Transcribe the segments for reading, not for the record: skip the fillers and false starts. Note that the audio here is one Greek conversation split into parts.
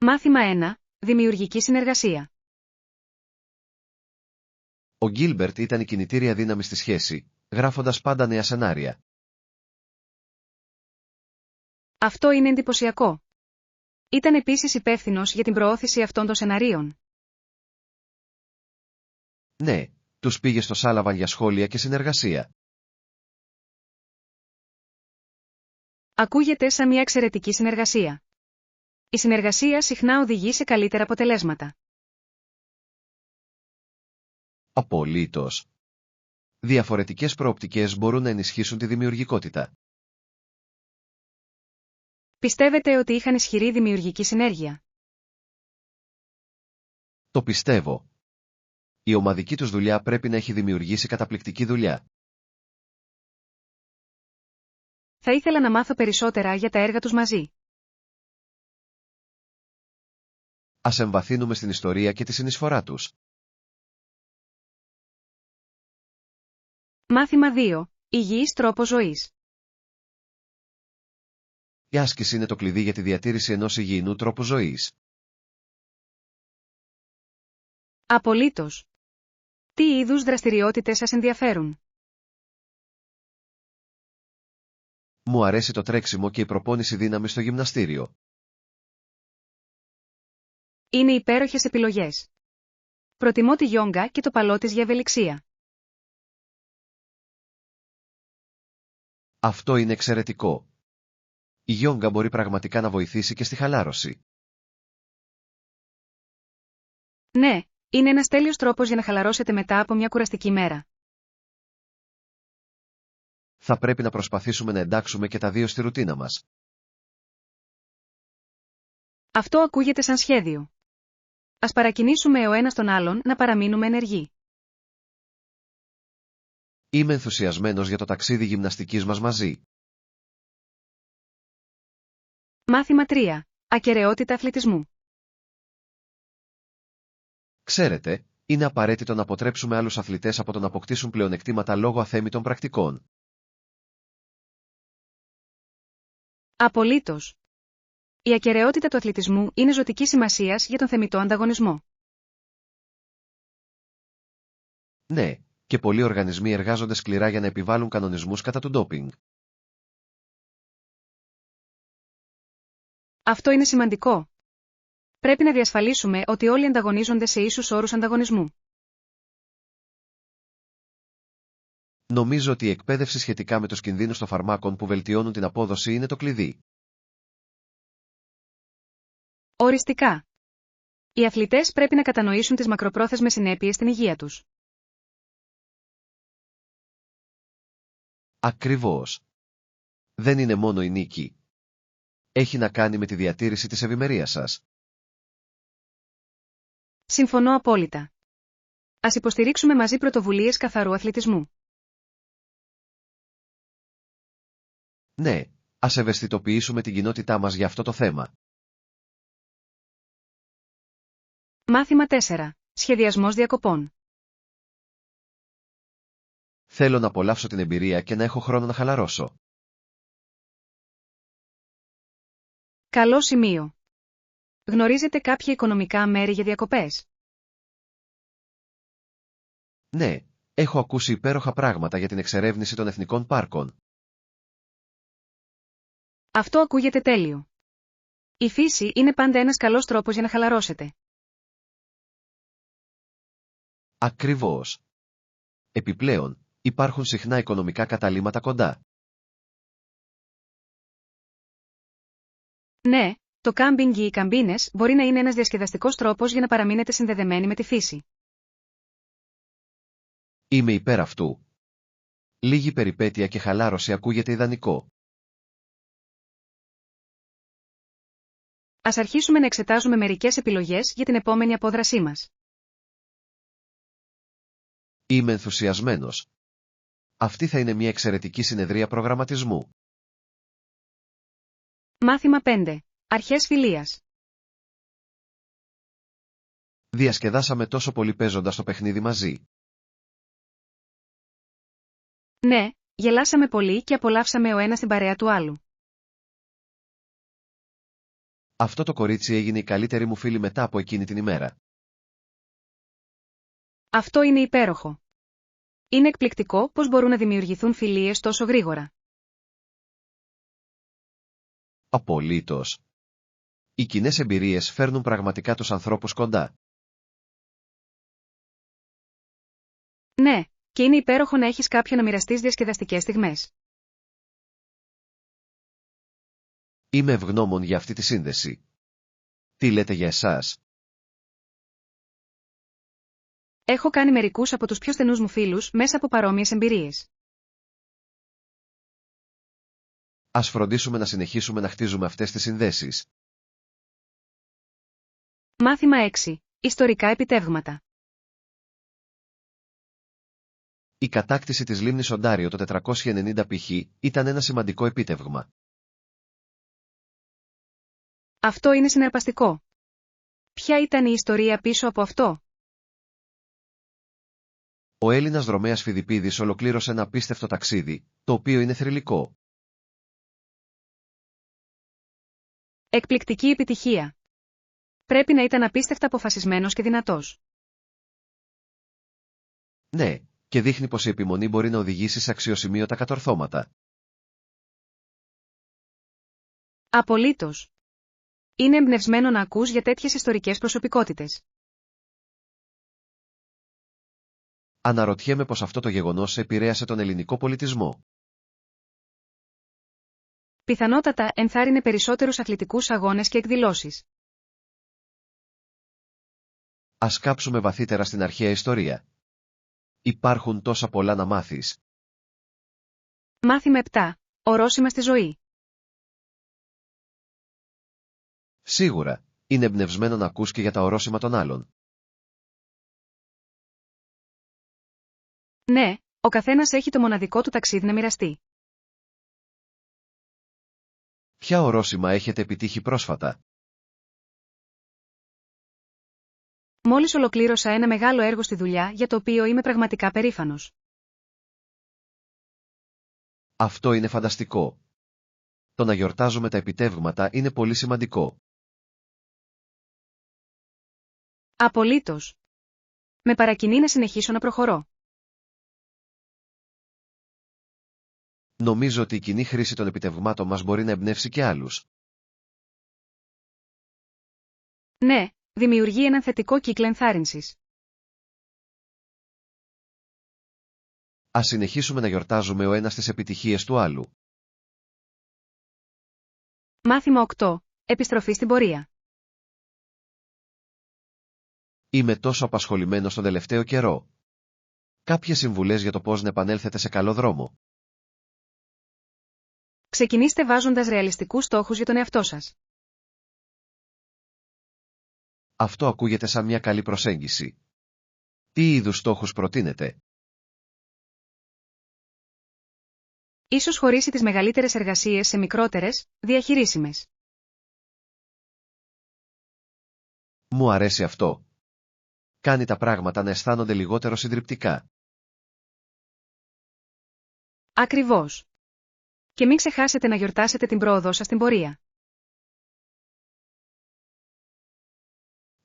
Μάθημα 1. Δημιουργική συνεργασία. Ο Γκίλμπερτ ήταν η κινητήρια δύναμη στη σχέση, γράφοντας πάντα νέα σενάρια. Αυτό είναι εντυπωσιακό. Ήταν επίσης υπεύθυνος για την προώθηση αυτών των σεναρίων. Ναι, τους πήγε στο Σάλαβαν για σχόλια και συνεργασία. Ακούγεται σαν μια εξαιρετική συνεργασία. Η συνεργασία συχνά οδηγεί σε καλύτερα αποτελέσματα. Απολύτως. Διαφορετικές προοπτικές μπορούν να ενισχύσουν τη δημιουργικότητα. Πιστεύετε ότι είχαν ισχυρή δημιουργική συνέργεια? Το πιστεύω. Η ομαδική τους δουλειά πρέπει να έχει δημιουργήσει καταπληκτική δουλειά. Θα ήθελα να μάθω περισσότερα για τα έργα τους μαζί. Ας εμβαθύνουμε στην ιστορία και τη συνεισφορά τους. Μάθημα 2. Υγιής τρόπος ζωής. Η άσκηση είναι το κλειδί για τη διατήρηση ενός υγιεινού τρόπου ζωής. Απολύτως. Τι είδους δραστηριότητες σας ενδιαφέρουν? Μου αρέσει το τρέξιμο και η προπόνηση δύναμης στο γυμναστήριο. Είναι υπέροχες επιλογές. Προτιμώ τη γιόγκα και το παλότις για ευελιξία. Αυτό είναι εξαιρετικό. Η γιόγκα μπορεί πραγματικά να βοηθήσει και στη χαλάρωση. Ναι, είναι ένας τέλειος τρόπος για να χαλαρώσετε μετά από μια κουραστική μέρα. Θα πρέπει να προσπαθήσουμε να εντάξουμε και τα δύο στη ρουτίνα μας. Αυτό ακούγεται σαν σχέδιο. Ας παρακινήσουμε ο ένας τον άλλον να παραμείνουμε ενεργοί. Είμαι ενθουσιασμένος για το ταξίδι γυμναστικής μας μαζί. Μάθημα 3. Ακεραιότητα αθλητισμού. Ξέρετε, είναι απαραίτητο να αποτρέψουμε άλλους αθλητές από το να αποκτήσουν πλεονεκτήματα λόγω αθέμητων πρακτικών. Απολύτως. Η ακεραιότητα του αθλητισμού είναι ζωτικής σημασίας για τον θεμιτό ανταγωνισμό. Ναι, και πολλοί οργανισμοί εργάζονται σκληρά για να επιβάλλουν κανονισμούς κατά του ντόπινγκ. Αυτό είναι σημαντικό. Πρέπει να διασφαλίσουμε ότι όλοι ανταγωνίζονται σε ίσους όρους ανταγωνισμού. Νομίζω ότι η εκπαίδευση σχετικά με τους κινδύνους των φαρμάκων που βελτιώνουν την απόδοση είναι το κλειδί. Οριστικά. Οι αθλητές πρέπει να κατανοήσουν τις μακροπρόθεσμες συνέπειες στην υγεία τους. Ακριβώς. Δεν είναι μόνο η νίκη. Έχει να κάνει με τη διατήρηση της ευημερίας σας. Συμφωνώ απόλυτα. Ας υποστηρίξουμε μαζί πρωτοβουλίες καθαρού αθλητισμού. Ναι, ας ευαισθητοποιήσουμε την κοινότητά μας για αυτό το θέμα. Μάθημα 4. Σχεδιασμός διακοπών. Θέλω να απολαύσω την εμπειρία και να έχω χρόνο να χαλαρώσω. Καλό σημείο. Γνωρίζετε κάποια οικονομικά μέρη για διακοπές? Ναι, έχω ακούσει υπέροχα πράγματα για την εξερεύνηση των εθνικών πάρκων. Αυτό ακούγεται τέλειο. Η φύση είναι πάντα ένας καλός τρόπος για να χαλαρώσετε. Ακριβώς. Επιπλέον, υπάρχουν συχνά οικονομικά καταλύματα κοντά. Ναι, το κάμπινγκ ή οι καμπίνες μπορεί να είναι ένας διασκεδαστικός τρόπος για να παραμείνετε συνδεδεμένοι με τη φύση. Είμαι υπέρ αυτού. Λίγη περιπέτεια και χαλάρωση ακούγεται ιδανικό. Ας αρχίσουμε να εξετάζουμε μερικές επιλογές για την επόμενη απόδρασή μας. Είμαι ενθουσιασμένος. Αυτή θα είναι μια εξαιρετική συνεδρία προγραμματισμού. Μάθημα 5. Αρχές φιλίας. Διασκεδάσαμε τόσο πολύ παίζοντας το παιχνίδι μαζί. Ναι, γελάσαμε πολύ και απολαύσαμε ο ένας την παρέα του άλλου. Αυτό το κορίτσι έγινε η καλύτερη μου φίλη μετά από εκείνη την ημέρα. Αυτό είναι υπέροχο. Είναι εκπληκτικό πώς μπορούν να δημιουργηθούν φιλίες τόσο γρήγορα. Απολύτως. Οι κοινές εμπειρίες φέρνουν πραγματικά τους ανθρώπους κοντά. Ναι, και είναι υπέροχο να έχεις κάποιον να μοιραστείς διασκεδαστικές στιγμές. Είμαι ευγνώμων για αυτή τη σύνδεση. Τι λέτε για εσάς? Έχω κάνει μερικούς από τους πιο στενούς μου φίλους μέσα από παρόμοιες εμπειρίες. Ας φροντίσουμε να συνεχίσουμε να χτίζουμε αυτές τις συνδέσεις. Μάθημα 6. Ιστορικά επιτεύγματα. Η κατάκτηση της λίμνης Οντάριο το 490 π.Χ. ήταν ένα σημαντικό επίτευγμα. Αυτό είναι συναρπαστικό. Ποια ήταν η ιστορία πίσω από αυτό? Ο Έλληνας δρομέας Φιδιπίδης ολοκλήρωσε ένα απίστευτο ταξίδι, το οποίο είναι θρυλικό. Εκπληκτική επιτυχία. Πρέπει να ήταν απίστευτα αποφασισμένος και δυνατός. Ναι, και δείχνει πως η επιμονή μπορεί να οδηγήσει σε αξιοσημείωτα κατορθώματα. Απολύτως. Είναι εμπνευσμένο να ακούς για τέτοιες ιστορικές προσωπικότητες. Αναρωτιέμαι πως αυτό το γεγονός επηρέασε τον ελληνικό πολιτισμό. Πιθανότατα ενθάρρυνε περισσότερους αθλητικούς αγώνες και εκδηλώσεις. Ας κάψουμε βαθύτερα στην αρχαία ιστορία. Υπάρχουν τόσα πολλά να μάθεις. Μάθημα 7. Ορόσημα στη ζωή. Σίγουρα, είναι εμπνευσμένο να ακούς και για τα ορόσημα των άλλων. Ναι, ο καθένας έχει το μοναδικό του ταξίδι να μοιραστεί. Ποια ορόσημα έχετε επιτύχει πρόσφατα? Μόλις ολοκλήρωσα ένα μεγάλο έργο στη δουλειά για το οποίο είμαι πραγματικά περήφανος. Αυτό είναι φανταστικό. Το να γιορτάζουμε τα επιτεύγματα είναι πολύ σημαντικό. Απολύτως. Με παρακινεί να συνεχίσω να προχωρώ. Νομίζω ότι η κοινή χρήση των επιτευγμάτων μας μπορεί να εμπνεύσει και άλλους. Ναι, δημιουργεί έναν θετικό κύκλο ενθάρρυνσης. Ας συνεχίσουμε να γιορτάζουμε ο ένας τις επιτυχίες του άλλου. Μάθημα 8. Επιστροφή στην πορεία. Είμαι τόσο απασχολημένος τον τελευταίο καιρό. Κάποιες συμβουλές για το πώς να επανέλθετε σε καλό δρόμο. Ξεκινήστε βάζοντας ρεαλιστικούς στόχους για τον εαυτό σας. Αυτό ακούγεται σαν μια καλή προσέγγιση. Τι είδους στόχους προτείνετε? Ίσως χωρίσει τις μεγαλύτερες εργασίες σε μικρότερες, διαχειρίσιμες. Μου αρέσει αυτό. Κάνει τα πράγματα να αισθάνονται λιγότερο συντριπτικά. Ακριβώς. Και μην ξεχάσετε να γιορτάσετε την πρόοδό σας στην πορεία.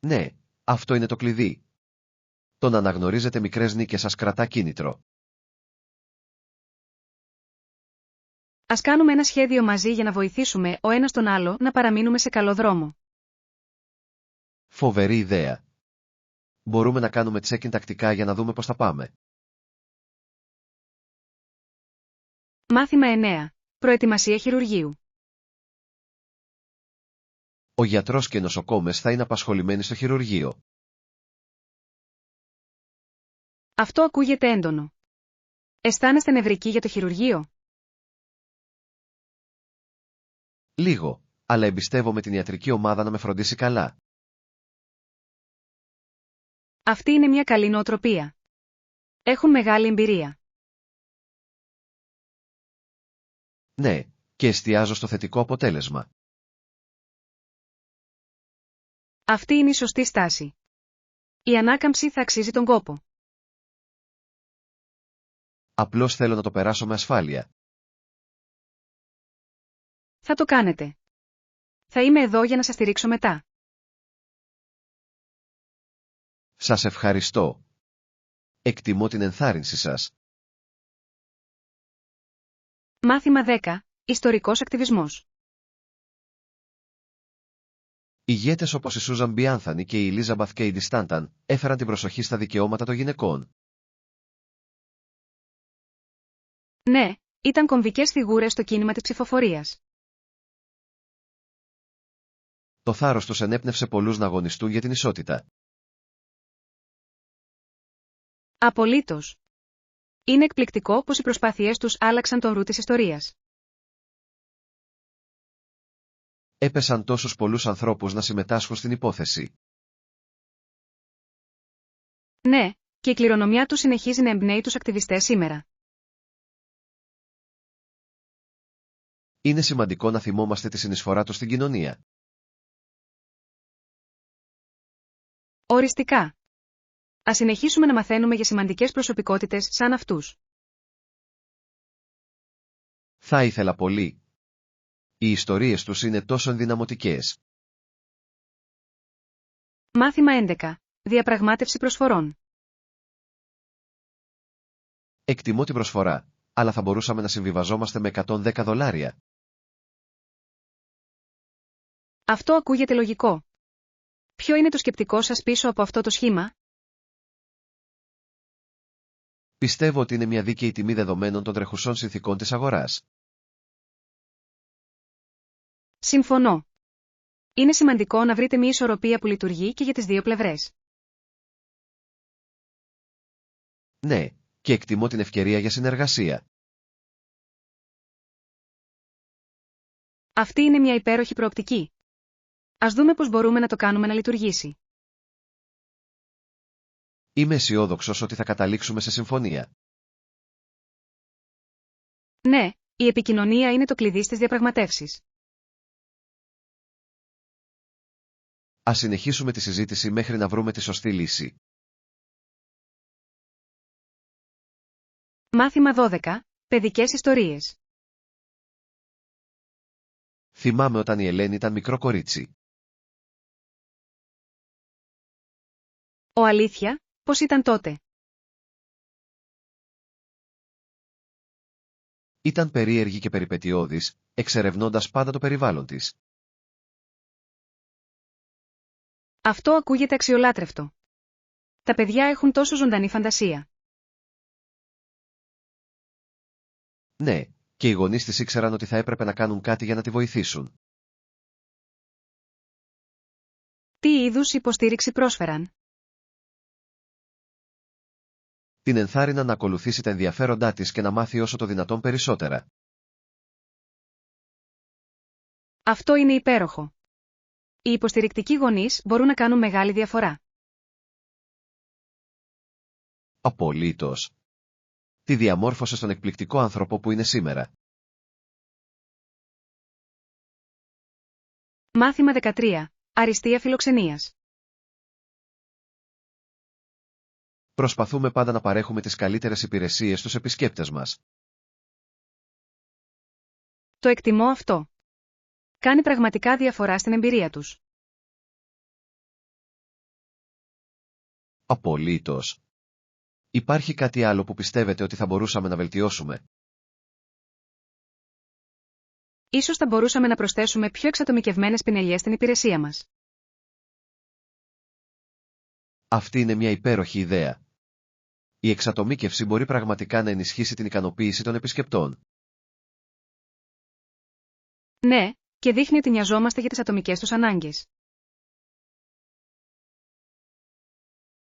Ναι, αυτό είναι το κλειδί. Το να αναγνωρίζετε μικρές νίκες σας κρατά κίνητρο. Ας κάνουμε ένα σχέδιο μαζί για να βοηθήσουμε ο ένας τον άλλο να παραμείνουμε σε καλό δρόμο. Φοβερή ιδέα. Μπορούμε να κάνουμε check-in τακτικά για να δούμε πώς θα πάμε. Μάθημα 9. Προετοιμασία χειρουργείου. Ο γιατρός και οι νοσοκόμες θα είναι απασχολημένοι στο χειρουργείο. Αυτό ακούγεται έντονο. Αισθάνεστε νευρικοί για το χειρουργείο? Λίγο, αλλά εμπιστεύομαι την ιατρική ομάδα να με φροντίσει καλά. Αυτή είναι μια καλή νοοτροπία. Έχουν μεγάλη εμπειρία. Ναι, και εστιάζω στο θετικό αποτέλεσμα. Αυτή είναι η σωστή στάση. Η ανάκαμψη θα αξίζει τον κόπο. Απλώς θέλω να το περάσω με ασφάλεια. Θα το κάνετε. Θα είμαι εδώ για να σας στηρίξω μετά. Σας ευχαριστώ. Εκτιμώ την ενθάρρυνση σας. Μάθημα 10. Ιστορικός ακτιβισμός. Ηγέτες όπως η Σούζαν Μπι Άνθανι και η Elizabeth Cady Stanton έφεραν την προσοχή στα δικαιώματα των γυναικών. Ναι, ήταν κομβικές φιγούρες στο κίνημα της ψηφοφορίας. Το θάρρος τους ενέπνευσε πολλούς να αγωνιστούν για την ισότητα. Απολύτως. Είναι εκπληκτικό πως οι προσπάθειές τους άλλαξαν τον ρου της ιστορίας. Έπεσαν τόσους πολλούς ανθρώπους να συμμετάσχουν στην υπόθεση. Ναι, και η κληρονομιά τους συνεχίζει να εμπνέει τους ακτιβιστές σήμερα. Είναι σημαντικό να θυμόμαστε τη συνεισφορά τους στην κοινωνία. Οριστικά. Ας συνεχίσουμε να μαθαίνουμε για σημαντικές προσωπικότητες σαν αυτούς. Θα ήθελα πολύ. Οι ιστορίες τους είναι τόσο ενδυναμωτικές. Μάθημα 11. Διαπραγμάτευση προσφορών. Εκτιμώ την προσφορά, αλλά θα μπορούσαμε να συμβιβαζόμαστε με $110. Αυτό ακούγεται λογικό. Ποιο είναι το σκεπτικό σας πίσω από αυτό το σχήμα? Πιστεύω ότι είναι μια δίκαιη τιμή δεδομένων των τρεχουσών συνθηκών της αγοράς. Συμφωνώ. Είναι σημαντικό να βρείτε μια ισορροπία που λειτουργεί και για τις δύο πλευρές. Ναι, και εκτιμώ την ευκαιρία για συνεργασία. Αυτή είναι μια υπέροχη προοπτική. Ας δούμε πώς μπορούμε να το κάνουμε να λειτουργήσει. Είμαι αισιόδοξος ότι θα καταλήξουμε σε συμφωνία. Ναι, η επικοινωνία είναι το κλειδί στις διαπραγματεύσεις. Ας συνεχίσουμε τη συζήτηση μέχρι να βρούμε τη σωστή λύση. Μάθημα 12. Παιδικές ιστορίες. Θυμάμαι όταν η Ελένη ήταν μικρό κορίτσι. Ο αλήθεια, πώς ήταν τότε? Ήταν περίεργη και περιπετειώδης, εξερευνώντας πάντα το περιβάλλον της. Αυτό ακούγεται αξιολάτρευτο. Τα παιδιά έχουν τόσο ζωντανή φαντασία. Ναι, και οι γονείς της ήξεραν ότι θα έπρεπε να κάνουν κάτι για να τη βοηθήσουν. Τι είδους υποστήριξη πρόσφεραν? Την ενθάρρυναν να ακολουθήσει τα ενδιαφέροντά της και να μάθει όσο το δυνατόν περισσότερα. Αυτό είναι υπέροχο. Οι υποστηρικτικοί γονείς μπορούν να κάνουν μεγάλη διαφορά. Απολύτως. Τη διαμόρφωσε στον εκπληκτικό άνθρωπο που είναι σήμερα. Μάθημα 13. Αριστεία φιλοξενίας. Προσπαθούμε πάντα να παρέχουμε τις καλύτερες υπηρεσίες στους επισκέπτες μας. Το εκτιμώ αυτό. Κάνει πραγματικά διαφορά στην εμπειρία τους. Απολύτως. Υπάρχει κάτι άλλο που πιστεύετε ότι θα μπορούσαμε να βελτιώσουμε? Ίσως θα μπορούσαμε να προσθέσουμε πιο εξατομικευμένες πινελιές στην υπηρεσία μας. Αυτή είναι μια υπέροχη ιδέα. Η εξατομίκευση μπορεί πραγματικά να ενισχύσει την ικανοποίηση των επισκεπτών. Ναι, και δείχνει ότι νοιαζόμαστε για τις ατομικές τους ανάγκες.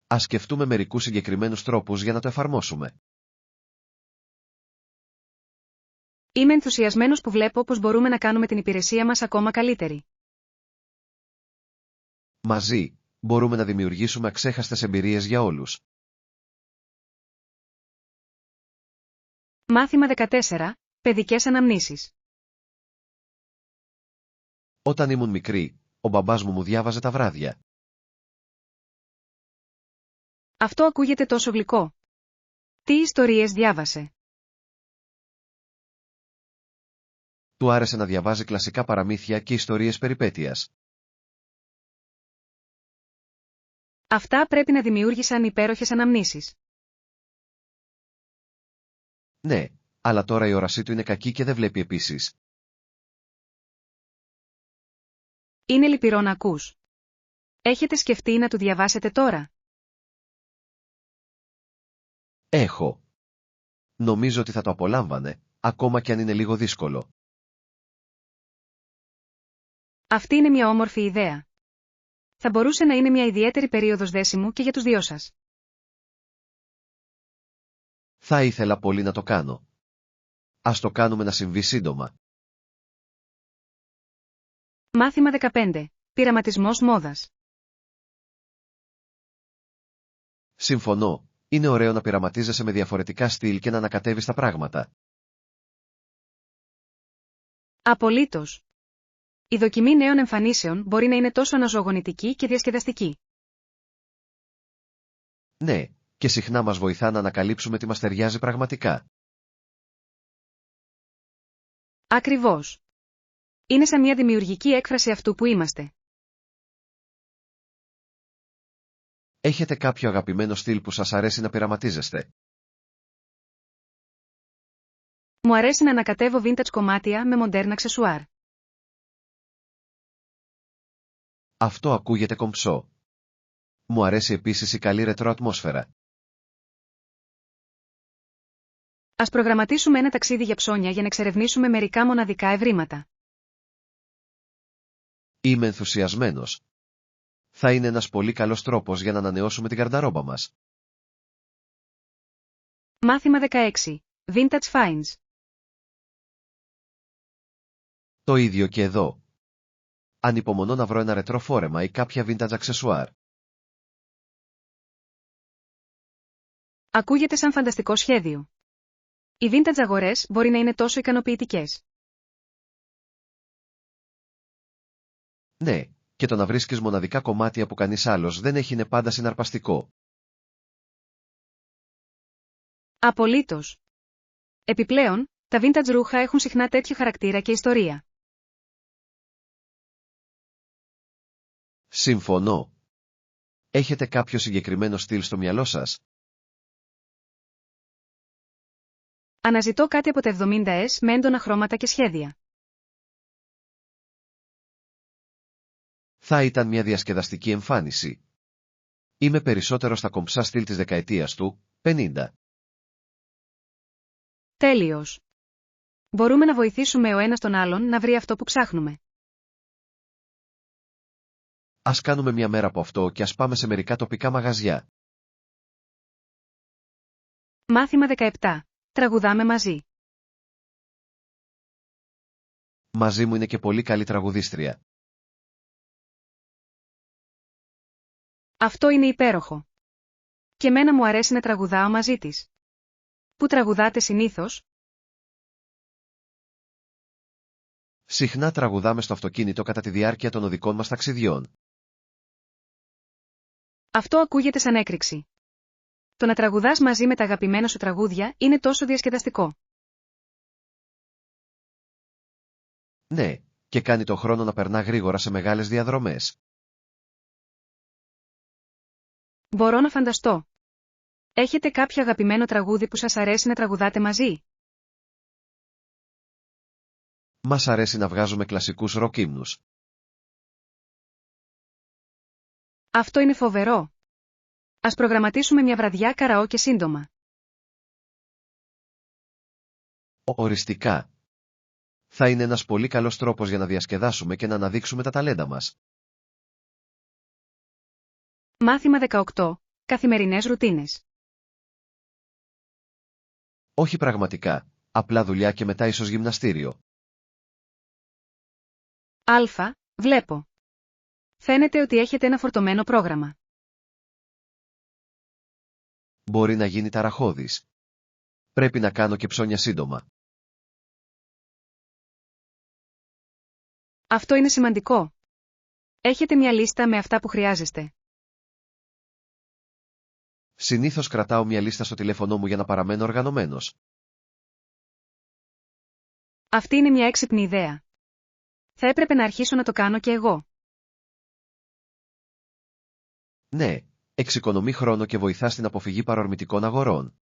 Ας σκεφτούμε μερικούς συγκεκριμένους τρόπους για να το εφαρμόσουμε. Είμαι ενθουσιασμένος που βλέπω πώς μπορούμε να κάνουμε την υπηρεσία μας ακόμα καλύτερη. Μαζί, μπορούμε να δημιουργήσουμε αξέχαστες εμπειρίες για όλους. Μάθημα 14. Παιδικές αναμνήσεις. Όταν ήμουν μικρή, ο μπαμπάς μου διάβαζε τα βράδια. Αυτό ακούγεται τόσο γλυκό. Τι ιστορίες διάβασε? Του άρεσε να διαβάζει κλασικά παραμύθια και ιστορίες περιπέτειας. Αυτά πρέπει να δημιούργησαν υπέροχες αναμνήσεις. Ναι, αλλά τώρα η όρασή του είναι κακή και δεν βλέπει επίσης. Είναι λυπηρό να ακούς. Έχετε σκεφτεί να του διαβάσετε τώρα? Έχω. Νομίζω ότι θα το απολάμβανε, ακόμα και αν είναι λίγο δύσκολο. Αυτή είναι μια όμορφη ιδέα. Θα μπορούσε να είναι μια ιδιαίτερη περίοδος δέσιμου και για τους δυο σας. Θα ήθελα πολύ να το κάνω. Ας το κάνουμε να συμβεί σύντομα. Μάθημα 15. Πειραματισμός μόδας. Συμφωνώ, είναι ωραίο να πειραματίζεσαι με διαφορετικά στυλ και να ανακατεύεις τα πράγματα. Απολύτως. Η δοκιμή νέων εμφανίσεων μπορεί να είναι τόσο αναζωογονητική και διασκεδαστική. Ναι, και συχνά μας βοηθά να ανακαλύψουμε τι μας ταιριάζει πραγματικά. Ακριβώς. Είναι σαν μια δημιουργική έκφραση αυτού που είμαστε. Έχετε κάποιο αγαπημένο στυλ που σας αρέσει να πειραματίζεστε? Μου αρέσει να ανακατεύω vintage κομμάτια με μοντέρνα αξεσουάρ. Αυτό ακούγεται κομψό. Μου αρέσει επίσης η καλή ρετρό ατμόσφαιρα. Ας προγραμματίσουμε ένα ταξίδι για ψώνια για να εξερευνήσουμε μερικά μοναδικά ευρήματα. Είμαι ενθουσιασμένος. Θα είναι ένας πολύ καλός τρόπος για να ανανεώσουμε την γαρνταρόμπα μας. Μάθημα 16. Vintage finds. Το ίδιο και εδώ. Ανυπομονώ να βρω ένα ρετρό φόρεμα ή κάποια vintage αξεσουάρ. Ακούγεται σαν φανταστικό σχέδιο. Οι vintage αγορές μπορεί να είναι τόσο ικανοποιητικές. Ναι, και το να βρίσκεις μοναδικά κομμάτια που κανείς άλλος δεν έχει είναι πάντα συναρπαστικό. Απολύτως. Επιπλέον, τα vintage ρούχα έχουν συχνά τέτοιο χαρακτήρα και ιστορία. Συμφωνώ. Έχετε κάποιο συγκεκριμένο στυλ στο μυαλό σας? Αναζητώ κάτι από τα 70s με έντονα χρώματα και σχέδια. Θα ήταν μια διασκεδαστική εμφάνιση. Είμαι περισσότερο στα κομψά στυλ της δεκαετίας του 50. Τέλειος. Μπορούμε να βοηθήσουμε ο ένας τον άλλον να βρει αυτό που ψάχνουμε. Ας κάνουμε μια μέρα από αυτό και ας πάμε σε μερικά τοπικά μαγαζιά. Μάθημα 17. Τραγουδάμε μαζί. Μαζί μου είναι και πολύ καλή τραγουδίστρια. Αυτό είναι υπέροχο. Και εμένα μου αρέσει να τραγουδάω μαζί της. Πού τραγουδάτε συνήθως? Συχνά τραγουδάμε στο αυτοκίνητο κατά τη διάρκεια των οδικών μας ταξιδιών. Αυτό ακούγεται σαν έκρηξη. Το να τραγουδάς μαζί με τα αγαπημένα σου τραγούδια είναι τόσο διασκεδαστικό. Ναι, και κάνει το χρόνο να περνά γρήγορα σε μεγάλες διαδρομές. Μπορώ να φανταστώ. Έχετε κάποιο αγαπημένο τραγούδι που σας αρέσει να τραγουδάτε μαζί? Μας αρέσει να βγάζουμε κλασικούς ροκ ύμνους. Αυτό είναι φοβερό. Ας προγραμματίσουμε μια βραδιά καραόκε σύντομα. Οριστικά. Θα είναι ένας πολύ καλός τρόπος για να διασκεδάσουμε και να αναδείξουμε τα ταλέντα μας. Μάθημα 18. Καθημερινές ρουτίνες. Όχι πραγματικά, απλά δουλειά και μετά ίσως γυμναστήριο. Α, βλέπω. Φαίνεται ότι έχετε ένα φορτωμένο πρόγραμμα. Μπορεί να γίνει ταραχώδης. Πρέπει να κάνω και ψώνια σύντομα. Αυτό είναι σημαντικό. Έχετε μια λίστα με αυτά που χρειάζεστε. Συνήθως κρατάω μια λίστα στο τηλέφωνό μου για να παραμένω οργανωμένος. Αυτή είναι μια έξυπνη ιδέα. Θα έπρεπε να αρχίσω να το κάνω και εγώ. Ναι, εξοικονομεί χρόνο και βοηθά στην αποφυγή παρορμητικών αγορών.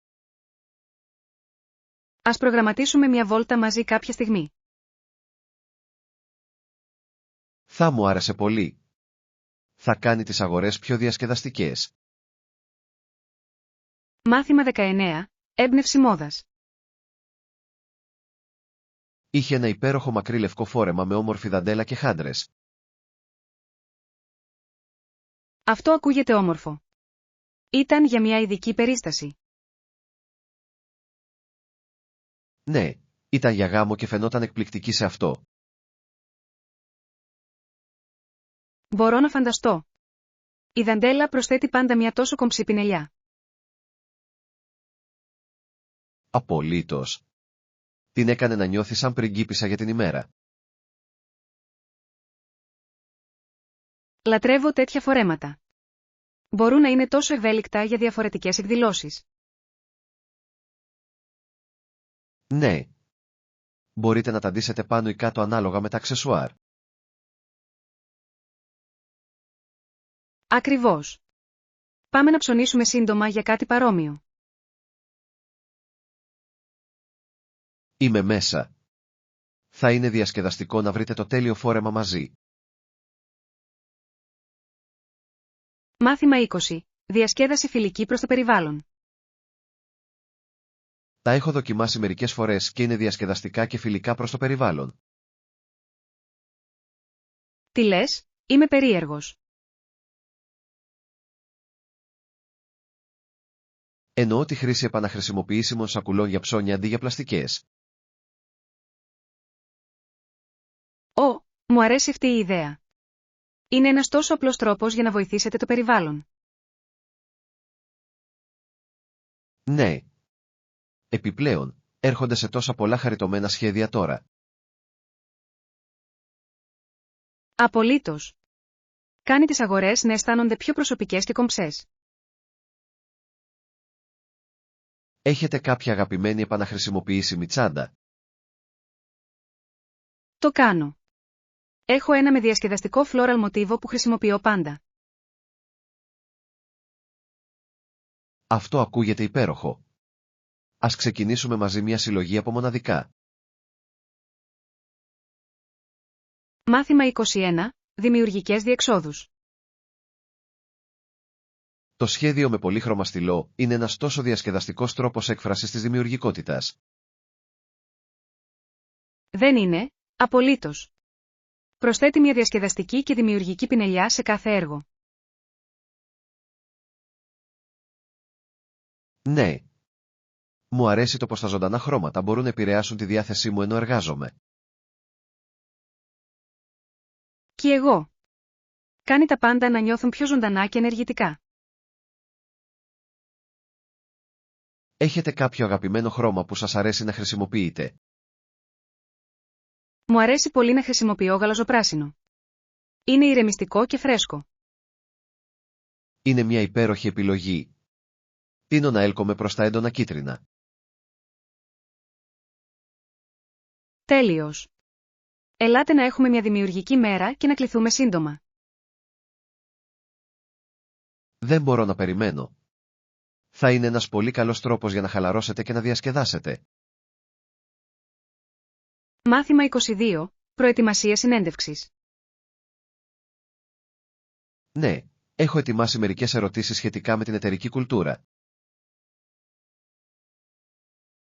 Ας προγραμματίσουμε μια βόλτα μαζί κάποια στιγμή. Θα μου άρεσε πολύ. Θα κάνει τις αγορές πιο διασκεδαστικές. Μάθημα 19. Έμπνευση μόδας. Είχε ένα υπέροχο μακρύ λευκό φόρεμα με όμορφη δαντέλα και χάντρες. Αυτό ακούγεται όμορφο. Ήταν για μια ειδική περίσταση. Ναι, ήταν για γάμο και φαινόταν εκπληκτική σε αυτό. Μπορώ να φανταστώ. Η δαντέλα προσθέτει πάντα μια τόσο κομψή πινελιά. Απολύτως. Την έκανε να νιώθει σαν πριγκίπισσα για την ημέρα. Λατρεύω τέτοια φορέματα. Μπορούν να είναι τόσο ευέλικτα για διαφορετικές εκδηλώσεις. Ναι. Μπορείτε να τα ντύσετε πάνω ή κάτω ανάλογα με τα αξεσουάρ. Ακριβώς. Πάμε να ψωνίσουμε σύντομα για κάτι παρόμοιο. Είμαι μέσα. Θα είναι διασκεδαστικό να βρείτε το τέλειο φόρεμα μαζί. Μάθημα 20. Διασκέδαση φιλική προς το περιβάλλον. Τα έχω δοκιμάσει μερικές φορές και είναι διασκεδαστικά και φιλικά προς το περιβάλλον. Τι λες, είμαι περίεργος. Εννοώ τη χρήση επαναχρησιμοποιήσιμων σακουλών για ψώνια αντί για πλαστικές. Μου αρέσει αυτή η ιδέα. Είναι ένας τόσο απλός τρόπος για να βοηθήσετε το περιβάλλον. Ναι. Επιπλέον, έρχονται σε τόσα πολλά χαριτωμένα σχέδια τώρα. Απολύτως. Κάνει τις αγορές να αισθάνονται πιο προσωπικές και κομψές. Έχετε κάποια αγαπημένη επαναχρησιμοποιήσιμη τσάντα? Το κάνω. Έχω ένα με διασκεδαστικό floral μοτίβο που χρησιμοποιώ πάντα. Αυτό ακούγεται υπέροχο. Ας ξεκινήσουμε μαζί μια συλλογή από μοναδικά. Μάθημα 21. Δημιουργικές διεξόδους. Το σχέδιο με πολύχρωμα στυλό είναι ένας τόσο διασκεδαστικός τρόπος έκφρασης της δημιουργικότητας. Δεν είναι, απολύτως. Προσθέτει μια διασκεδαστική και δημιουργική πινελιά σε κάθε έργο. Ναι. Μου αρέσει το πως τα ζωντανά χρώματα μπορούν να επηρεάσουν τη διάθεσή μου ενώ εργάζομαι. Κι εγώ. Κάνει τα πάντα να νιώθουν πιο ζωντανά και ενεργητικά. Έχετε κάποιο αγαπημένο χρώμα που σας αρέσει να χρησιμοποιείτε? Μου αρέσει πολύ να χρησιμοποιώ γαλαζοπράσινο. Είναι ηρεμιστικό και φρέσκο. Είναι μια υπέροχη επιλογή. Τείνω να έλκομαι προς τα έντονα κίτρινα. Τέλειος. Ελάτε να έχουμε μια δημιουργική μέρα και να κληθούμε σύντομα. Δεν μπορώ να περιμένω. Θα είναι ένας πολύ καλός τρόπος για να χαλαρώσετε και να διασκεδάσετε. Μάθημα 22. Προετοιμασία συνέντευξης. Ναι, έχω ετοιμάσει μερικές ερωτήσεις σχετικά με την εταιρική κουλτούρα.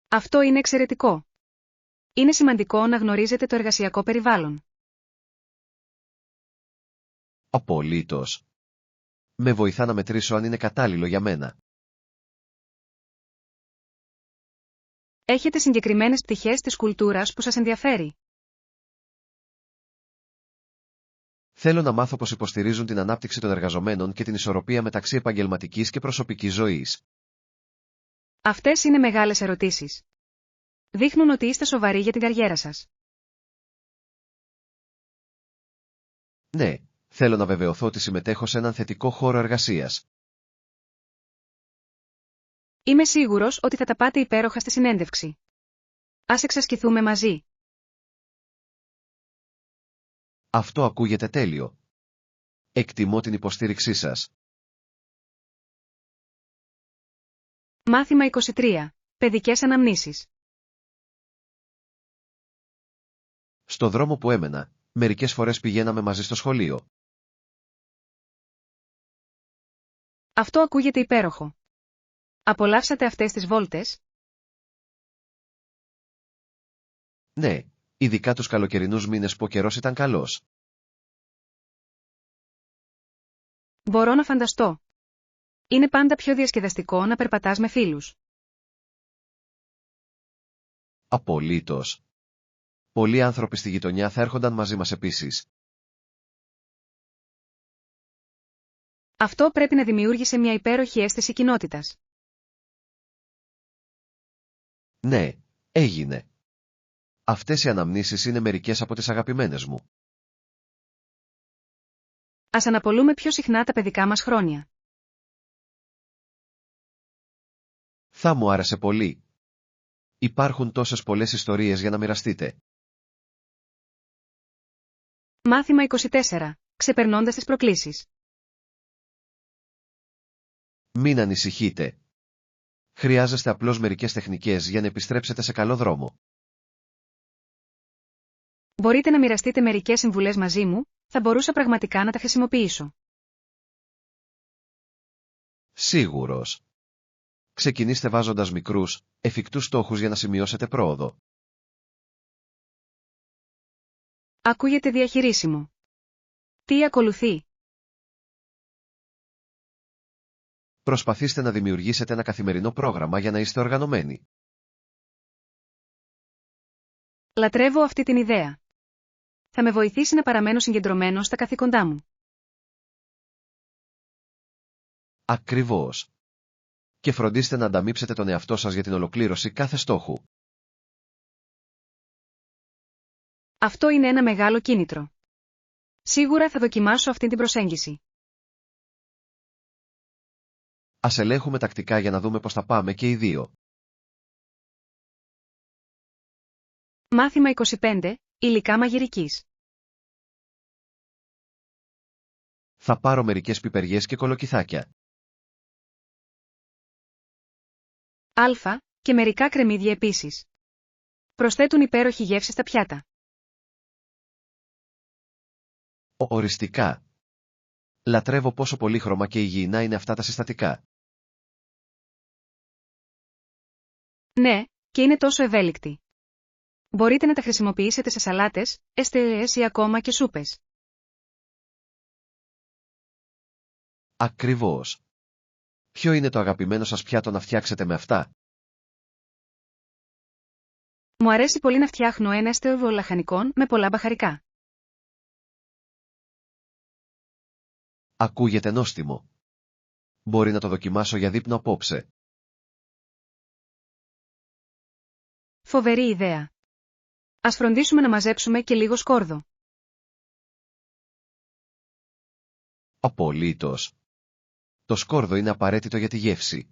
Αυτό είναι εξαιρετικό. Είναι σημαντικό να γνωρίζετε το εργασιακό περιβάλλον. Απολύτως. Με βοηθά να μετρήσω αν είναι κατάλληλο για μένα. Έχετε συγκεκριμένες πτυχές της κουλτούρας που σας ενδιαφέρει? Θέλω να μάθω πως υποστηρίζουν την ανάπτυξη των εργαζομένων και την ισορροπία μεταξύ επαγγελματικής και προσωπικής ζωής. Αυτές είναι μεγάλες ερωτήσεις. Δείχνουν ότι είστε σοβαροί για την καριέρα σας. Ναι, θέλω να βεβαιωθώ ότι συμμετέχω σε έναν θετικό χώρο εργασίας. Είμαι σίγουρος ότι θα τα πάτε υπέροχα στη συνέντευξη. Ας εξασκηθούμε μαζί. Αυτό ακούγεται τέλειο. Εκτιμώ την υποστήριξή σας. Μάθημα 23. Παιδικές αναμνήσεις. Στο δρόμο που έμενα, μερικές φορές πηγαίναμε μαζί στο σχολείο. Αυτό ακούγεται υπέροχο. Απολαύσατε αυτές τις βόλτες? Ναι, ειδικά τους καλοκαιρινούς μήνες που ο καιρός ήταν καλός. Μπορώ να φανταστώ. Είναι πάντα πιο διασκεδαστικό να περπατάς με φίλους. Απολύτως. Πολλοί άνθρωποι στη γειτονιά θα έρχονταν μαζί μας επίσης. Αυτό πρέπει να δημιούργησε μια υπέροχη αίσθηση κοινότητας. Ναι, έγινε. Αυτές οι αναμνήσεις είναι μερικές από τις αγαπημένες μου. Ας αναπολούμε πιο συχνά τα παιδικά μας χρόνια. Θα μου άρεσε πολύ. Υπάρχουν τόσες πολλές ιστορίες για να μοιραστείτε. Μάθημα 24. Ξεπερνώντας τις προκλήσεις. Μην ανησυχείτε. Χρειάζεστε απλώς μερικές τεχνικές για να επιστρέψετε σε καλό δρόμο. Μπορείτε να μοιραστείτε μερικές συμβουλές μαζί μου, θα μπορούσα πραγματικά να τα χρησιμοποιήσω. Σίγουρος. Ξεκινήστε βάζοντας μικρούς, εφικτούς στόχους για να σημειώσετε πρόοδο. Ακούγεται διαχειρίσιμο. Τι ακολουθεί? Προσπαθήστε να δημιουργήσετε ένα καθημερινό πρόγραμμα για να είστε οργανωμένοι. Λατρεύω αυτή την ιδέα. Θα με βοηθήσει να παραμένω συγκεντρωμένος στα καθήκοντά μου. Ακριβώς. Και φροντίστε να ανταμείψετε τον εαυτό σας για την ολοκλήρωση κάθε στόχου. Αυτό είναι ένα μεγάλο κίνητρο. Σίγουρα θα δοκιμάσω αυτή την προσέγγιση. Ας ελέγχουμε τακτικά για να δούμε πώς θα πάμε και οι δύο. Μάθημα 25. Υλικά μαγειρικής. Θα πάρω μερικές πιπεριές και κολοκυθάκια. Αλφα, και μερικά κρεμμύδια επίσης. Προσθέτουν υπέροχη γεύση στα πιάτα. Οριστικά. Λατρεύω πόσο πολύχρωμα και υγιεινά είναι αυτά τα συστατικά. Ναι, και είναι τόσο ευέλικτη. Μπορείτε να τα χρησιμοποιήσετε σε σαλάτες, εστιές ή ακόμα και σούπες. Ακριβώς. Ποιο είναι το αγαπημένο σας πιάτο να φτιάξετε με αυτά? Μου αρέσει πολύ να φτιάχνω ένα εστιό λαχανικών με πολλά μπαχαρικά. Ακούγεται νόστιμο. Μπορεί να το δοκιμάσω για δείπνο απόψε. Φοβερή ιδέα. Ας φροντίσουμε να μαζέψουμε και λίγο σκόρδο. Απολύτως. Το σκόρδο είναι απαραίτητο για τη γεύση.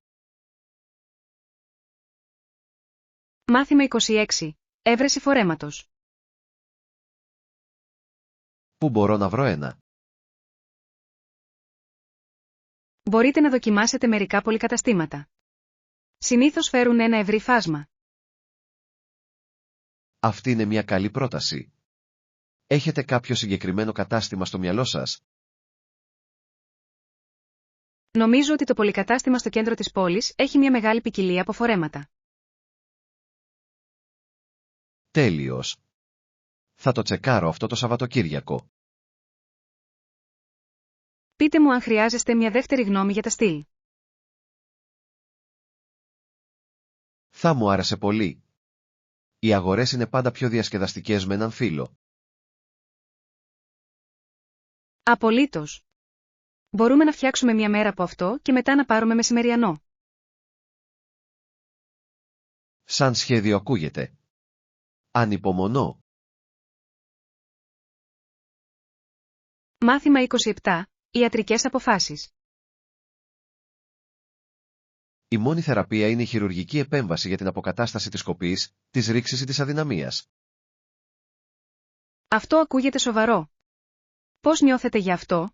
Μάθημα 26. Έβρεση φορέματος. Πού μπορώ να βρω ένα? Μπορείτε να δοκιμάσετε μερικά πολυκαταστήματα. Συνήθως φέρουν ένα ευρύ φάσμα. Αυτή είναι μια καλή πρόταση. Έχετε κάποιο συγκεκριμένο κατάστημα στο μυαλό σας? Νομίζω ότι το πολυκατάστημα στο κέντρο της πόλης έχει μια μεγάλη ποικιλία από φορέματα. Τέλειος. Θα το τσεκάρω αυτό το Σαββατοκύριακο. Πείτε μου αν χρειάζεστε μια δεύτερη γνώμη για τα στυλ. Θα μου άρεσε πολύ. Οι αγορές είναι πάντα πιο διασκεδαστικές με έναν φίλο. Απολύτως. Μπορούμε να φτιάξουμε μια μέρα από αυτό και μετά να πάρουμε μεσημεριανό. Σαν σχέδιο ακούγεται. Ανυπομονώ. Μάθημα 27. Ιατρικές αποφάσεις. Η μόνη θεραπεία είναι η χειρουργική επέμβαση για την αποκατάσταση της κοπής, της ρήξης ή της αδυναμίας. Αυτό ακούγεται σοβαρό. Πώς νιώθετε γι' αυτό?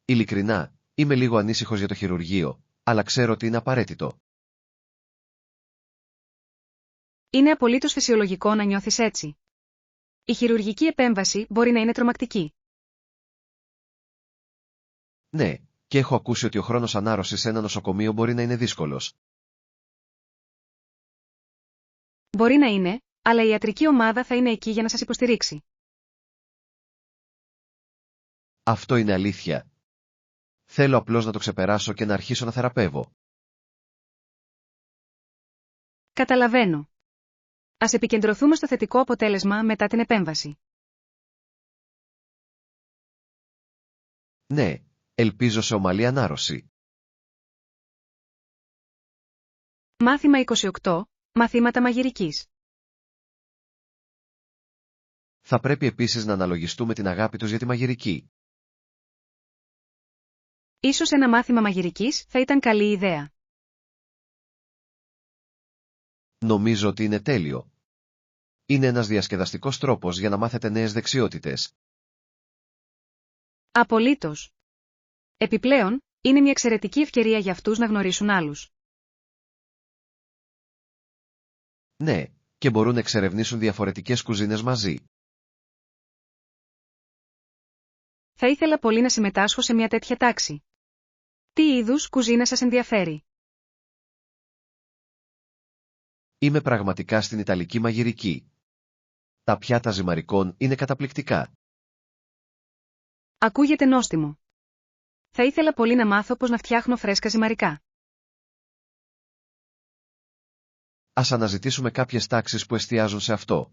Ειλικρινά, είμαι λίγο ανήσυχος για το χειρουργείο, αλλά ξέρω ότι είναι απαραίτητο. Είναι απολύτως φυσιολογικό να νιώθεις έτσι. Η χειρουργική επέμβαση μπορεί να είναι τρομακτική. Ναι, και έχω ακούσει ότι ο χρόνος ανάρρωσης σε ένα νοσοκομείο μπορεί να είναι δύσκολος. Μπορεί να είναι, αλλά η ιατρική ομάδα θα είναι εκεί για να σας υποστηρίξει. Αυτό είναι αλήθεια. Θέλω απλώς να το ξεπεράσω και να αρχίσω να θεραπεύω. Καταλαβαίνω. Ας επικεντρωθούμε στο θετικό αποτέλεσμα μετά την επέμβαση. Ναι, ελπίζω σε ομαλή ανάρρωση. Μάθημα 28. Μαθήματα μαγειρικής. Θα πρέπει επίσης να αναλογιστούμε την αγάπη τους για τη μαγειρική. Ίσως ένα μάθημα μαγειρικής θα ήταν καλή ιδέα. Νομίζω ότι είναι τέλειο. Είναι ένας διασκεδαστικός τρόπος για να μάθετε νέες δεξιότητες. Απολύτως. Επιπλέον, είναι μια εξαιρετική ευκαιρία για αυτούς να γνωρίσουν άλλους. Ναι, και μπορούν να εξερευνήσουν διαφορετικές κουζίνες μαζί. Θα ήθελα πολύ να συμμετάσχω σε μια τέτοια τάξη. Τι είδους κουζίνα σας ενδιαφέρει? Είμαι πραγματικά στην Ιταλική μαγειρική. Τα πιάτα ζυμαρικών είναι καταπληκτικά. Ακούγεται νόστιμο. Θα ήθελα πολύ να μάθω πώς να φτιάχνω φρέσκα ζυμαρικά. Ας αναζητήσουμε κάποιες τάξεις που εστιάζουν σε αυτό.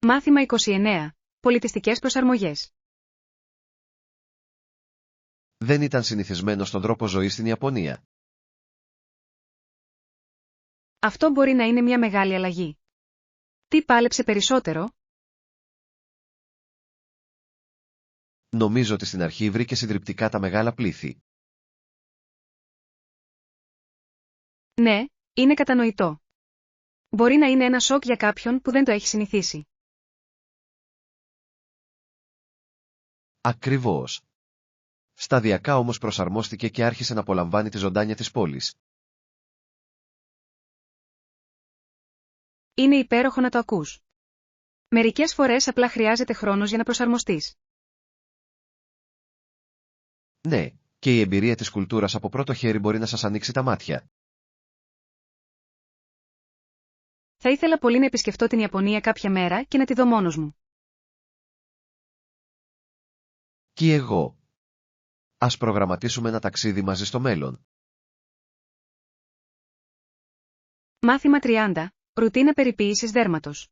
Μάθημα 29. Πολιτιστικές προσαρμογές. Δεν ήταν συνηθισμένο στον τρόπο ζωής στην Ιαπωνία. Αυτό μπορεί να είναι μια μεγάλη αλλαγή. Τι πάλεψε περισσότερο? Νομίζω ότι στην αρχή βρήκε συντριπτικά τα μεγάλα πλήθη. Ναι, είναι κατανοητό. Μπορεί να είναι ένα σοκ για κάποιον που δεν το έχει συνηθίσει. Ακριβώς. Σταδιακά όμως προσαρμόστηκε και άρχισε να απολαμβάνει τη ζωντάνια της πόλης. Είναι υπέροχο να το ακούς. Μερικές φορές απλά χρειάζεται χρόνος για να προσαρμοστείς. Ναι, και η εμπειρία της κουλτούρας από πρώτο χέρι μπορεί να σας ανοίξει τα μάτια. Θα ήθελα πολύ να επισκεφτώ την Ιαπωνία κάποια μέρα και να τη δω μόνος μου. Και εγώ. Ας προγραμματίσουμε ένα ταξίδι μαζί στο μέλλον. Μάθημα 30. Ρουτίνα περιποίησης δέρματος.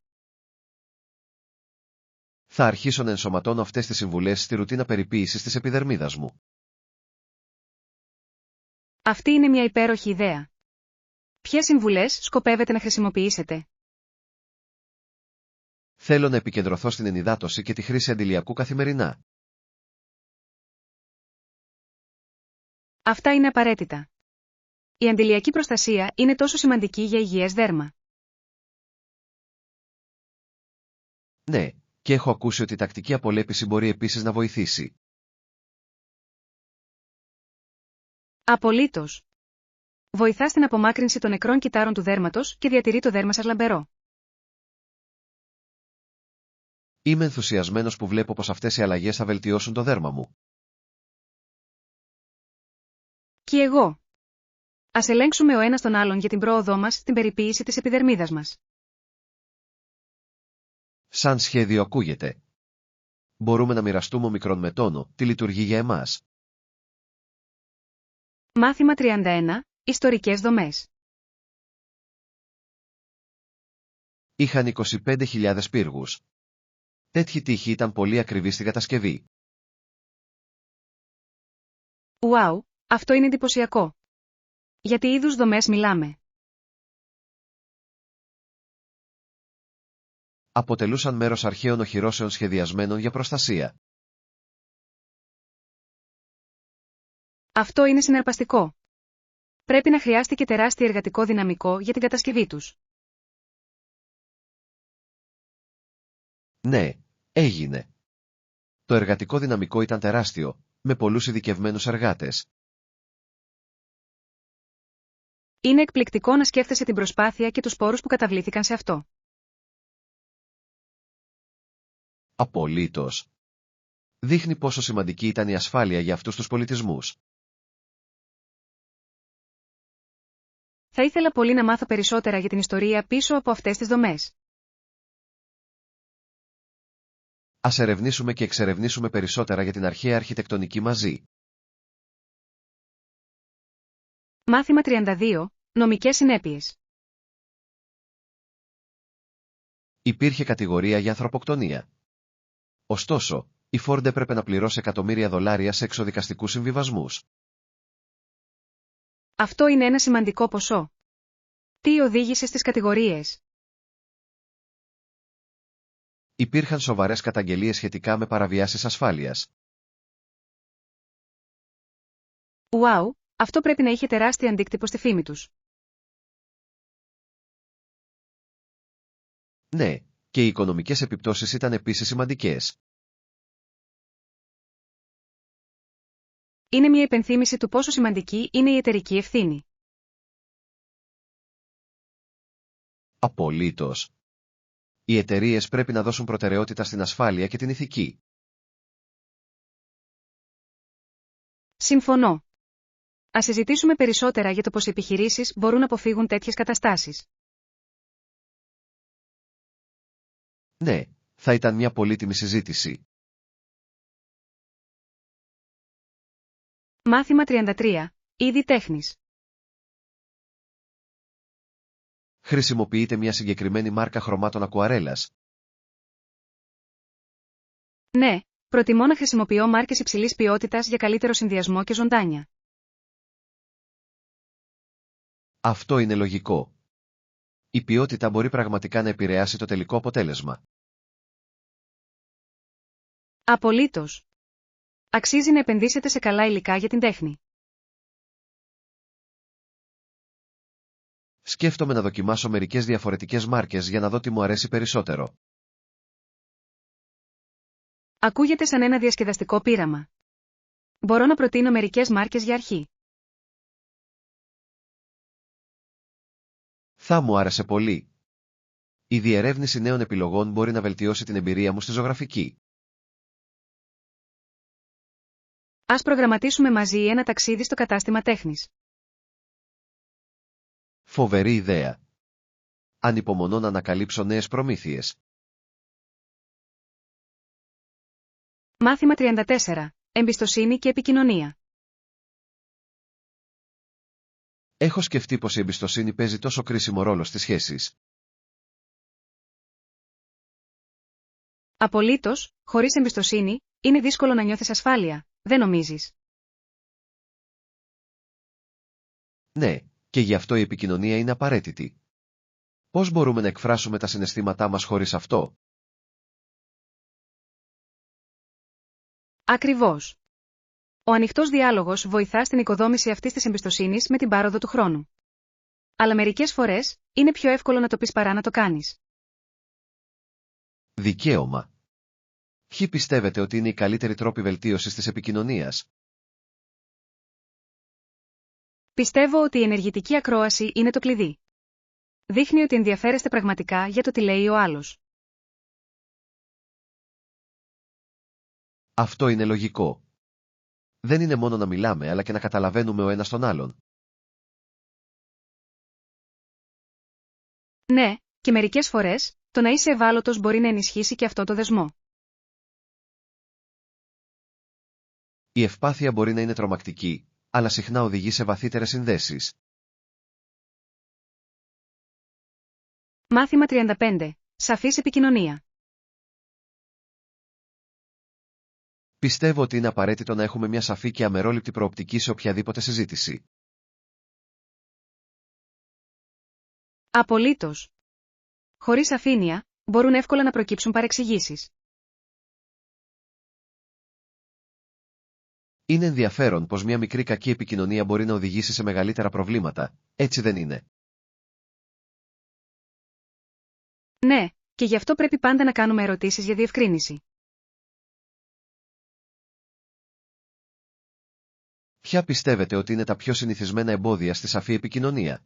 Θα αρχίσω να ενσωματώνω αυτές τις συμβουλές στη ρουτίνα περιποίησης της επιδερμίδας μου. Αυτή είναι μια υπέροχη ιδέα. Ποιες συμβουλές σκοπεύετε να χρησιμοποιήσετε? Θέλω να επικεντρωθώ στην ενυδάτωση και τη χρήση αντιλιακού καθημερινά. Αυτά είναι απαραίτητα. Η αντιλιακή προστασία είναι τόσο σημαντική για υγιές δέρμα. Ναι, και έχω ακούσει ότι η τακτική απολέπιση μπορεί επίσης να βοηθήσει. Απολύτως. Βοηθά στην απομάκρυνση των νεκρών κυτάρων του δέρματος και διατηρεί το δέρμα σας λαμπερό. Είμαι ενθουσιασμένος που βλέπω πως αυτές οι αλλαγές θα βελτιώσουν το δέρμα μου. Και εγώ. Ας ελέγξουμε ο ένας τον άλλον για την πρόοδό μας στην περιποίηση της επιδερμίδας μας. Σαν σχέδιο ακούγεται. Μπορούμε να μοιραστούμε μικρόν με τόνο τι λειτουργεί για εμάς. Μάθημα 31. Ιστορικές δομές. Είχαν 25.000 πύργους. Τέτοιοι τείχοι ήταν πολύ ακριβοί στην κατασκευή. Ουάου, αυτό είναι εντυπωσιακό. Για τι είδους δομές μιλάμε? Αποτελούσαν μέρος αρχαίων οχυρώσεων σχεδιασμένων για προστασία. Αυτό είναι συναρπαστικό. Πρέπει να χρειάστηκε τεράστιο εργατικό δυναμικό για την κατασκευή τους. Ναι, έγινε. Το εργατικό δυναμικό ήταν τεράστιο, με πολλούς ειδικευμένους εργάτες. Είναι εκπληκτικό να σκέφτεσαι την προσπάθεια και τους πόρους που καταβλήθηκαν σε αυτό. Απολύτως. Δείχνει πόσο σημαντική ήταν η ασφάλεια για αυτούς τους πολιτισμούς. Θα ήθελα πολύ να μάθω περισσότερα για την ιστορία πίσω από αυτές τις δομές. Ας ερευνήσουμε και εξερευνήσουμε περισσότερα για την αρχαία αρχιτεκτονική μαζί. Μάθημα 32. Νομικές συνέπειες. Υπήρχε κατηγορία για ανθρωποκτονία. Ωστόσο, η Ford έπρεπε να πληρώσει $εκατομμύρια σε εξοδικαστικούς συμβιβασμούς. Αυτό είναι ένα σημαντικό ποσό. Τι οδήγησε στις κατηγορίες? Υπήρχαν σοβαρές καταγγελίες σχετικά με παραβιάσεις ασφάλειας. Ουάου, αυτό πρέπει να είχε τεράστιο αντίκτυπο στη φήμη τους. Ναι, και οι οικονομικές επιπτώσεις ήταν επίσης σημαντικές. Είναι μια υπενθύμηση του πόσο σημαντική είναι η εταιρική ευθύνη. Απολύτως. Οι εταιρείες πρέπει να δώσουν προτεραιότητα στην ασφάλεια και την ηθική. Συμφωνώ. Ας συζητήσουμε περισσότερα για το πώς οι επιχειρήσεις μπορούν να αποφύγουν τέτοιες καταστάσεις. Ναι, θα ήταν μια πολύτιμη συζήτηση. Μάθημα 33. Είδη τέχνης. Χρησιμοποιείται μια συγκεκριμένη μάρκα χρωμάτων ακουαρέλας. Ναι, προτιμώ να χρησιμοποιώ μάρκες υψηλής ποιότητας για καλύτερο συνδυασμό και ζωντάνια. Αυτό είναι λογικό. Η ποιότητα μπορεί πραγματικά να επηρεάσει το τελικό αποτέλεσμα. Απολύτως. Αξίζει να επενδύσετε σε καλά υλικά για την τέχνη. Σκέφτομαι να δοκιμάσω μερικές διαφορετικές μάρκες για να δω τι μου αρέσει περισσότερο. Ακούγεται σαν ένα διασκεδαστικό πείραμα. Μπορώ να προτείνω μερικές μάρκες για αρχή. Θα μου άρεσε πολύ. Η διερεύνηση νέων επιλογών μπορεί να βελτιώσει την εμπειρία μου στη ζωγραφική. Ας προγραμματίσουμε μαζί ένα ταξίδι στο κατάστημα τέχνης. Φοβερή ιδέα. Ανυπομονώ να ανακαλύψω νέες προμήθειες. Μάθημα 34. Εμπιστοσύνη και επικοινωνία. Έχω σκεφτεί πως η εμπιστοσύνη παίζει τόσο κρίσιμο ρόλο στις σχέσεις. Απολύτως, χωρίς εμπιστοσύνη, είναι δύσκολο να νιώθεις ασφάλεια, δεν νομίζεις? Ναι, και γι' αυτό η επικοινωνία είναι απαραίτητη. Πώς μπορούμε να εκφράσουμε τα συναισθήματά μας χωρίς αυτό? Ακριβώς. Ο ανοιχτός διάλογος βοηθά στην οικοδόμηση αυτής της εμπιστοσύνης με την πάροδο του χρόνου. Αλλά μερικές φορές, είναι πιο εύκολο να το πεις παρά να το κάνεις. Δικαίωμα. Ποιοι πιστεύετε ότι είναι οι καλύτεροι τρόποι βελτίωσης της επικοινωνίας? Πιστεύω ότι η ενεργητική ακρόαση είναι το κλειδί. Δείχνει ότι ενδιαφέρεστε πραγματικά για το τι λέει ο άλλος. Αυτό είναι λογικό. Δεν είναι μόνο να μιλάμε αλλά και να καταλαβαίνουμε ο ένας τον άλλον. Ναι, και μερικές φορές, το να είσαι ευάλωτος μπορεί να ενισχύσει και αυτό το δεσμό. Η ευπάθεια μπορεί να είναι τρομακτική, αλλά συχνά οδηγεί σε βαθύτερες συνδέσεις. Μάθημα 35. Σαφής επικοινωνία. Πιστεύω ότι είναι απαραίτητο να έχουμε μια σαφή και αμερόληπτη προοπτική σε οποιαδήποτε συζήτηση. Απολύτως. Χωρίς σαφήνεια, μπορούν εύκολα να προκύψουν παρεξηγήσεις. Είναι ενδιαφέρον πως μια μικρή κακή επικοινωνία μπορεί να οδηγήσει σε μεγαλύτερα προβλήματα, έτσι δεν είναι? Ναι, Και γι' αυτό πρέπει πάντα να κάνουμε ερωτήσεις για διευκρίνηση. Ποια πιστεύετε ότι είναι τα πιο συνηθισμένα εμπόδια στη σαφή επικοινωνία?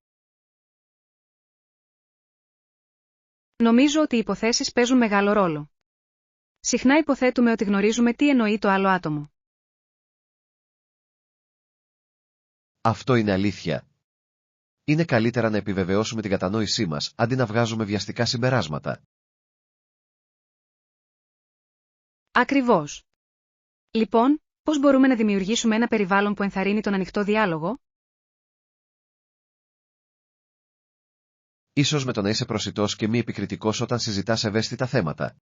Νομίζω ότι οι υποθέσεις παίζουν μεγάλο ρόλο. Συχνά υποθέτουμε ότι γνωρίζουμε τι εννοεί το άλλο άτομο. Αυτό είναι αλήθεια. Είναι καλύτερα να επιβεβαιώσουμε την κατανόησή μας, αντί να βγάζουμε βιαστικά συμπεράσματα. Ακριβώς. Λοιπόν, πώς μπορούμε να δημιουργήσουμε ένα περιβάλλον που ενθαρρύνει τον ανοιχτό διάλογο? Ίσως με το να είσαι προσιτός και μη επικριτικός όταν συζητάς ευαίσθητα θέματα.